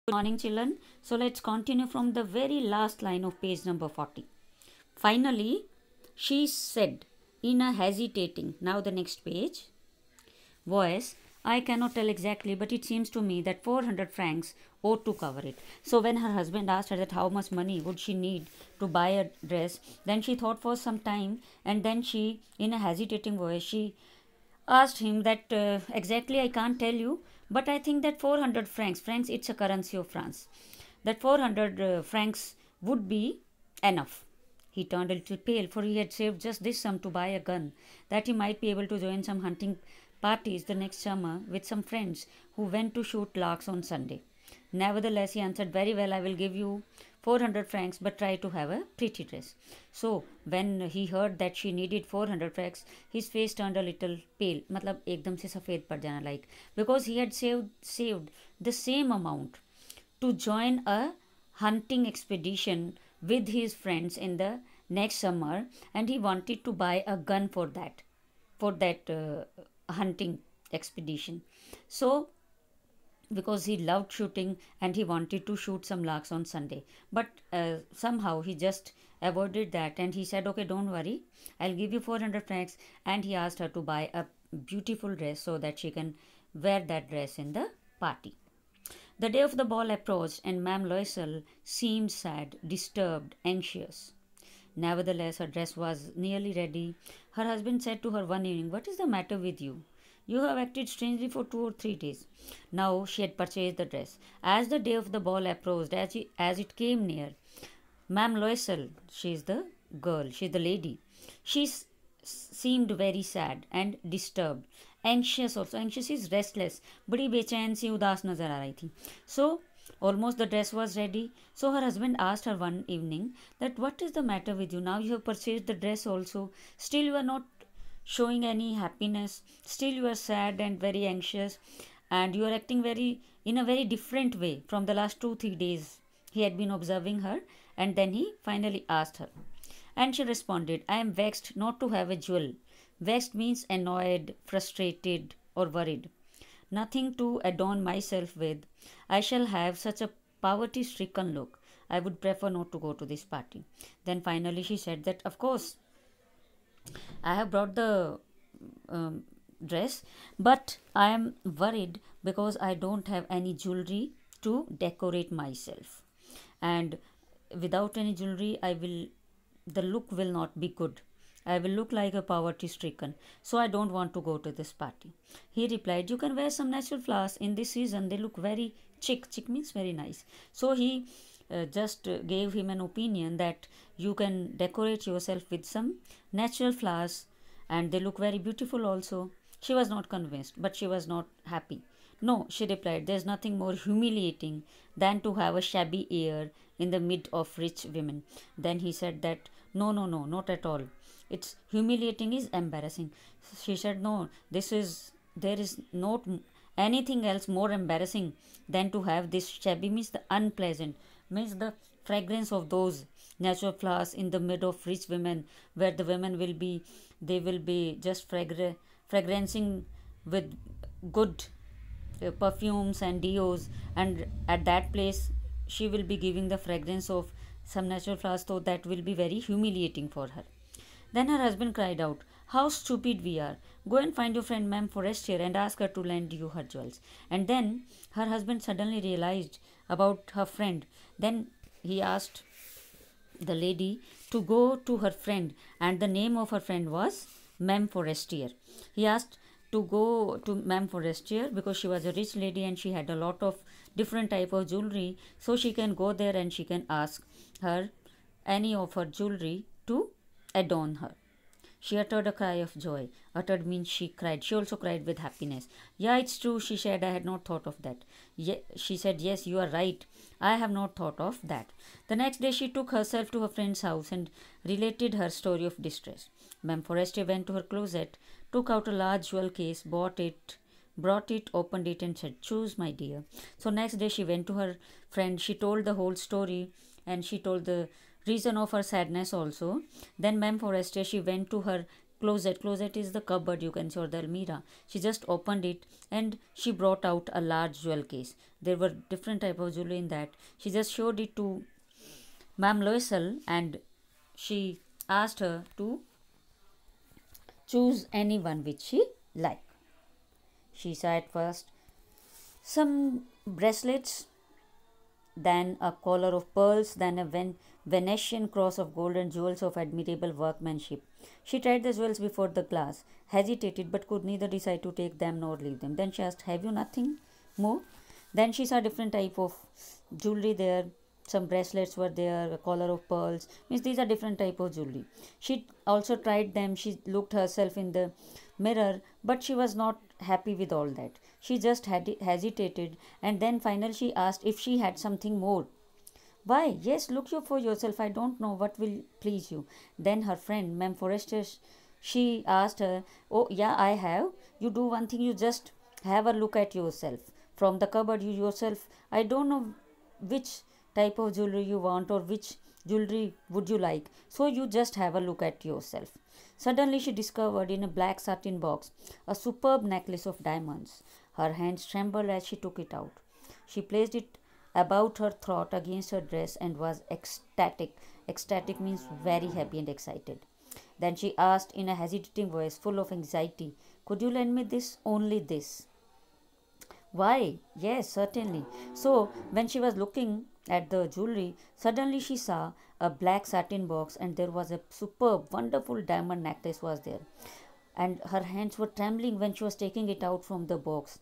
Good morning, children. So let's continue from the very last line of page number 40. Finally, she said in a hesitating, now the next page, voice, I cannot tell exactly, but it seems to me that 400 francs ought to cover it. So when her husband asked her that how much money would she need to buy a dress, then she thought for some time, and then she, in a hesitating voice, she asked him that exactly I can't tell you, but I think that 400 francs, it's a currency of France, that 400 francs would be enough. He turned a little pale, for he had saved just this sum to buy a gun, that he might be able to join some hunting parties the next summer with some friends who went to shoot larks on Sunday. Nevertheless, he answered, very well, I will give you 400 francs, but try to have a pretty dress. So, when he heard that she needed 400 francs, his face turned a little pale, मतलब एकदम से सफ़ेद पड़ जाना, like, because he had saved the same amount to join a hunting expedition with his friends in the next summer, and he wanted to buy a gun for that hunting expedition. So because he loved shooting and he wanted to shoot some larks on Sunday, but somehow he just avoided that, and he said, okay, don't worry, I'll give you 400 francs. And he asked her to buy a beautiful dress so that she can wear that dress in the party. The day of the ball approached, and Ma'am Loisel seemed sad, disturbed, anxious. Nevertheless, her dress was nearly ready. Her husband said to her one evening, what is the matter with you? You have acted strangely for 2 or 3 days. Now she had purchased the dress. As the day of the ball approached, as it came near, Ma'am Loisel, she is the girl, she is the lady, she seemed very sad and disturbed, anxious also. Anxious is restless, बड़ी बेचैन सी उदास नजर आ रही थी. So almost the dress was ready. So her husband asked her one evening that what is the matter with you? Now you have purchased the dress also, still you are not showing any happiness, still you are sad and very anxious, and you are acting in a very different way from the last 2-3 days. He had been observing her, and then he finally asked her, and she responded, I am vexed not to have a jewel. Vexed means annoyed, frustrated, or worried. Nothing to adorn myself with. I shall have such a poverty stricken look. I would prefer not to go to this party. Then finally she said that, of course, I have brought the dress, but I am worried because I don't have any jewelry to decorate myself, and without any jewelry the look will not be good. I will look like a poverty stricken, so I don't want to go to this party. He replied, you can wear some natural flowers in this season, they look very chic. Chic means very nice. So he just gave him an opinion that you can decorate yourself with some natural flowers and they look very beautiful also. She was not convinced, but she was not happy. No, she replied, there's nothing more humiliating than to have a shabby air in the mid of rich women. Then he said that, no, not at all. It's humiliating is embarrassing. She said, no, there is not anything else more embarrassing than to have this shabby means the unpleasant, means the fragrance of those natural flowers in the mid of rich women, where the women will be just fragrancing with good perfumes and deos, and at that place she will be giving the fragrance of some natural flowers, so that will be very humiliating for her. Then her husband cried out, how stupid we are. Go and find your friend Ma'am Forestier and ask her to lend you her jewels. And then her husband suddenly realized about her friend. Then he asked the lady to go to her friend, and the name of her friend was Ma'am Forestier. He asked to go to Ma'am Forestier because she was a rich lady and she had a lot of different type of jewelry, so she can go there and she can ask her any of her jewelry to adorn her. She uttered a cry of joy. Uttered means she cried. She also cried with happiness. Yeah, it's true, she said. I had not thought of that. She said, yes, you are right. I have not thought of that. The next day she took herself to her friend's house and related her story of distress. Ma'am Forestier went to her closet, took out a large jewel case, brought it, opened it, and said, choose, my dear. So next day she went to her friend. She told the whole story, and she told the reason of her sadness also. Then Ma'am Forestier, she went to her closet is the cupboard, you can say, or the almirah. She just opened it and she brought out a large jewel case. There were different type of jewelry in that. She just showed it to Ma'am Loisel and she asked her to choose any one which she liked. She saw at first some bracelets, then a collar of pearls, then a Venetian cross of golden jewels of admirable workmanship. She tried the jewels before the glass, hesitated but could neither decide to take them nor leave them. Then she asked, "Have you nothing more?" Then she saw different type of jewelry there. Some bracelets were there, a collar of pearls. Means these are different type of jewelry. She also tried them. She looked herself in the mirror, but she was not happy with all that. She just had hesitated, and then finally she asked if she had something more. "Why, yes, look you for yourself. I don't know what will please you." Then her friend, Ma'am Forrester, she asked her, "Oh, yeah, I have. You do one thing, you just have a look at yourself. From the cupboard, you yourself, I don't know which type of jewelry you want or which jewelry would you like. So you just have a look at yourself." Suddenly she discovered in a black satin box a superb necklace of diamonds. Her hands trembled as she took it out. She placed it about her throat against her dress and was ecstatic. Ecstatic means very happy and excited. Then she asked in a hesitating voice, full of anxiety, "Could you lend me this? Only this?" "Why, yes, certainly." So, when she was looking at the jewelry, suddenly she saw a black satin box and there was a superb, wonderful diamond necklace was there. And her hands were trembling when she was taking it out from the box.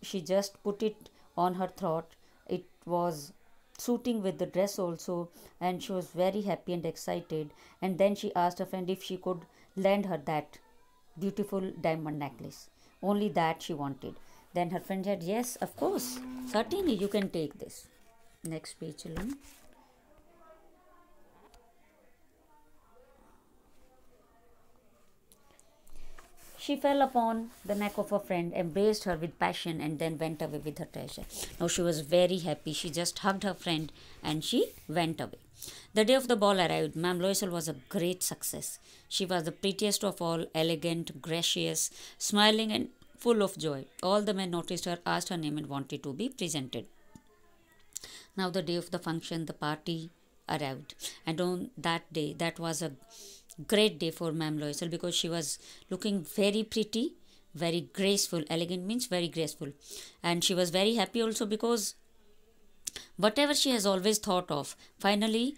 She just put it on her throat. It was suiting with the dress also, and she was very happy and excited. And then she asked her friend if she could lend her that beautiful diamond necklace. Only that she wanted. Then her friend said, "Yes, of course, certainly you can take this." Next page, children. She fell upon the neck of her friend, embraced her with passion, and then went away with her treasure. Now she was very happy. She just hugged her friend and she went away. The day of the ball arrived. Ma'am Loisel was a great success. She was the prettiest of all, elegant, gracious, smiling, and full of joy. All the men noticed her, asked her name, and wanted to be presented. Now the day of the function, the party arrived, and on that day, that was a great day for Ma'am Loisel because she was looking very pretty, very graceful. Elegant means very graceful, and she was very happy also because whatever she has always thought of, finally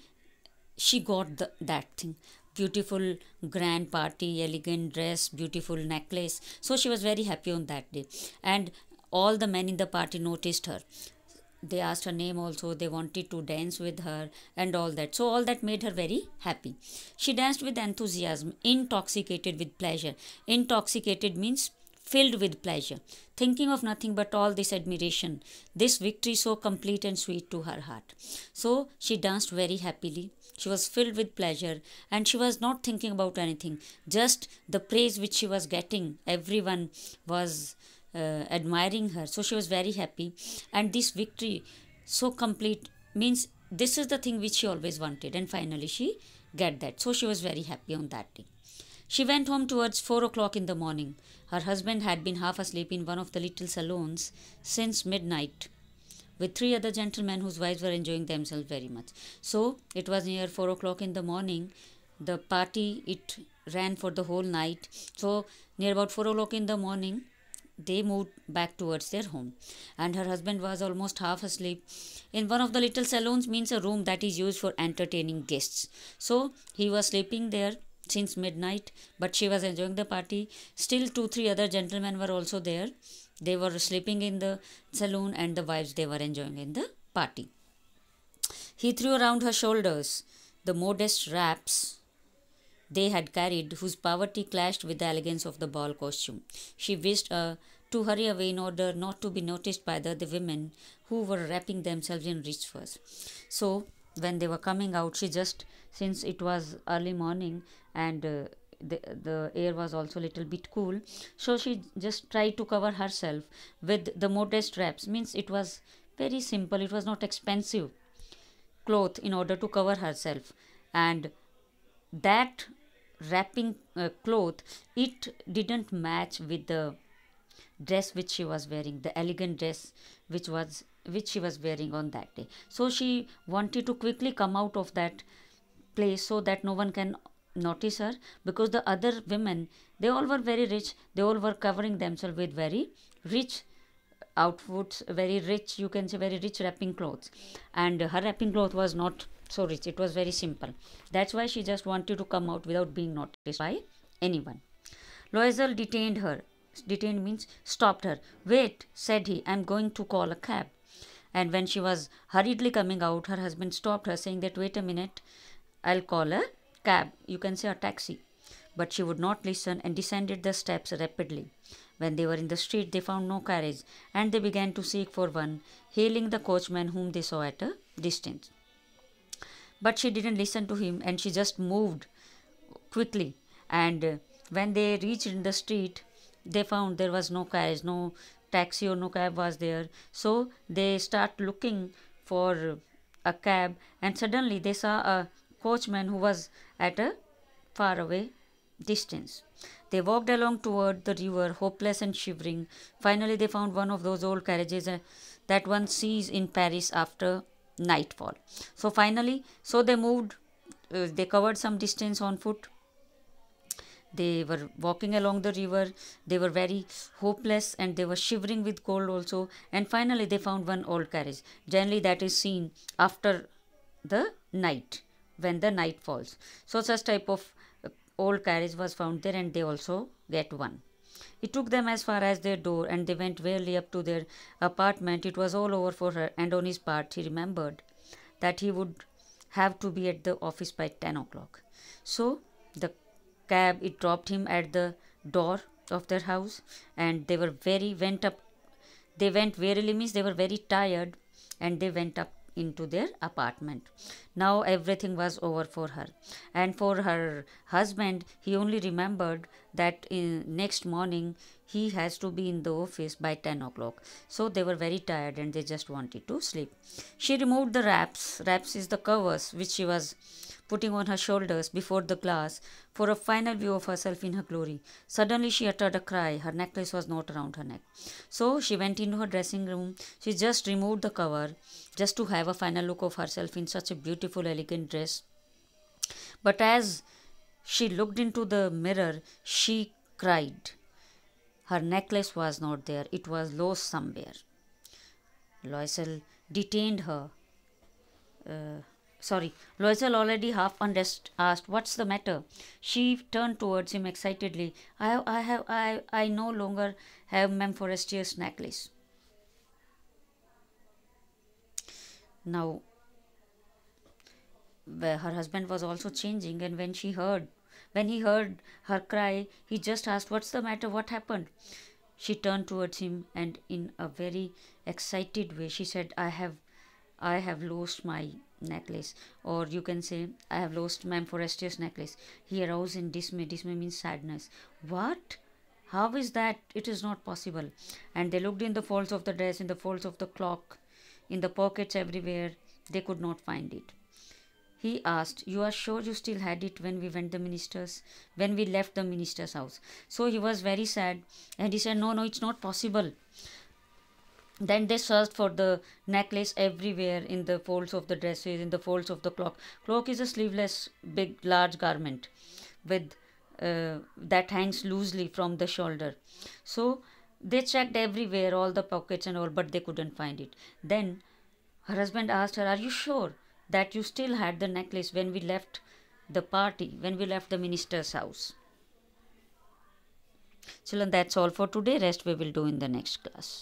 she got that thing. Beautiful grand party, elegant dress, beautiful necklace. So she was very happy on that day, and all the men in the party noticed her. They asked her name also, they wanted to dance with her and all that. So all that made her very happy. She danced with enthusiasm, intoxicated with pleasure. Intoxicated means filled with pleasure, thinking of nothing but all this admiration, this victory so complete and sweet to her heart. So she danced very happily. She was filled with pleasure and she was not thinking about anything, just the praise which she was getting. Everyone was admiring her, so she was very happy. And this victory so complete means this is the thing which she always wanted, and finally she get that. So she was very happy on that day. She went home towards 4 o'clock in the morning. Her husband had been half asleep in one of the little salons since midnight with 3 other gentlemen whose wives were enjoying themselves very much. So it was near 4 o'clock in the morning. The party, it ran for the whole night. So near about 4 o'clock in the morning, they moved back towards their home, and her husband was almost half asleep in one of the little salons, means a room that is used for entertaining guests. So he was sleeping there since midnight, but she was enjoying the party. Still 2-3 other gentlemen were also there. They were sleeping in the saloon, and the wives, they were enjoying in the party. He threw around her shoulders the modest wraps they had carried, whose poverty clashed with the elegance of the ball costume. She wished to hurry away in order not to be noticed by the other women who were wrapping themselves in rich furs. So when they were coming out, she just, since it was early morning and the air was also a little bit cool, so she just tried to cover herself with the modest wraps. Means it was very simple, it was not expensive cloth in order to cover herself, and that wrapping cloth, it didn't match with the dress which she was wearing, the elegant dress which she was wearing on that day. So she wanted to quickly come out of that place so that no one can notice her, because the other women, they all were very rich, they all were covering themselves with very rich outfits, very rich, you can say very rich wrapping clothes, and her wrapping cloth was not so rich, it was very simple. That's why she just wanted to come out without being noticed by anyone. Loisel detained her. Detained means stopped her. Wait, said he, I'm going to call a cab. And when she was hurriedly coming out, her husband stopped her, saying that wait a minute, I'll call a cab, you can say a taxi. But she would not listen and descended the steps rapidly. When they were in the street, they found no carriage, and they began to seek for one, hailing the coachman whom they saw at a distance. But she didn't listen to him, and she just moved quickly. And when they reached in the street, they found there was no carriage, no taxi or no cab was there. So they start looking for a cab, and suddenly they saw a coachman who was at a far away distance. They walked along toward the river, hopeless and shivering. Finally, they found one of those old carriages that one sees in Paris after nightfall. So finally, so they moved, they covered some distance on foot. They were walking along the river, they were very hopeless and they were shivering with cold also, and finally they found one old carriage. Generally that is seen after the night, when the night falls. So such type of old carriage was found there, and they also get one. It took them as far as their door, and they went wearily up to their apartment. It was all over for her, and on his part he remembered that he would have to be at the office by 10 o'clock. So the cab, it dropped him at the door of their house, and they went wearily means they were very tired, and they went up into their apartment. Now everything was over for her, and for her husband, he only remembered that next morning he has to be in the office by 10 o'clock. So they were very tired and they just wanted to sleep. She removed the wraps. Wraps is the covers which she was putting on her shoulders before the glass for a final view of herself in her glory. Suddenly she uttered a cry. Her necklace was not around her neck. So she went into her dressing room. She just removed the cover just to have a final look of herself in such a beautiful, elegant dress. But as she looked into the mirror, she cried. Her necklace was not there. It was lost somewhere. Loisel detained her. Loisel, already half undressed, asked, "What's the matter?" She turned towards him excitedly. I no longer have Mem Forestier's necklace. Now, her husband was also changing, and when he heard her cry, he just asked, "What's the matter? What happened?" She turned towards him, and in a very excited way, she said, I have lost my necklace, or you can say, I have lost Ma'am Forestier's necklace. He arose in dismay. Dismay means sadness. What? How is that? It is not possible. And they looked in the folds of the dress, in the folds of the cloak, in the pockets, everywhere. They could not find it. He asked, "You are sure you still had it when we left the minister's house?" So he was very sad, and he said, no, it's not possible. Then they searched for the necklace everywhere, in the folds of the dresses, in the folds of the cloak. Cloak is a sleeveless, big, large garment with that hangs loosely from the shoulder. So they checked everywhere, all the pockets and all, but they couldn't find it. Then her husband asked her, "Are you sure that you still had the necklace when we left the party, when we left the minister's house?" Children, that's all for today. Rest we will do in the next class.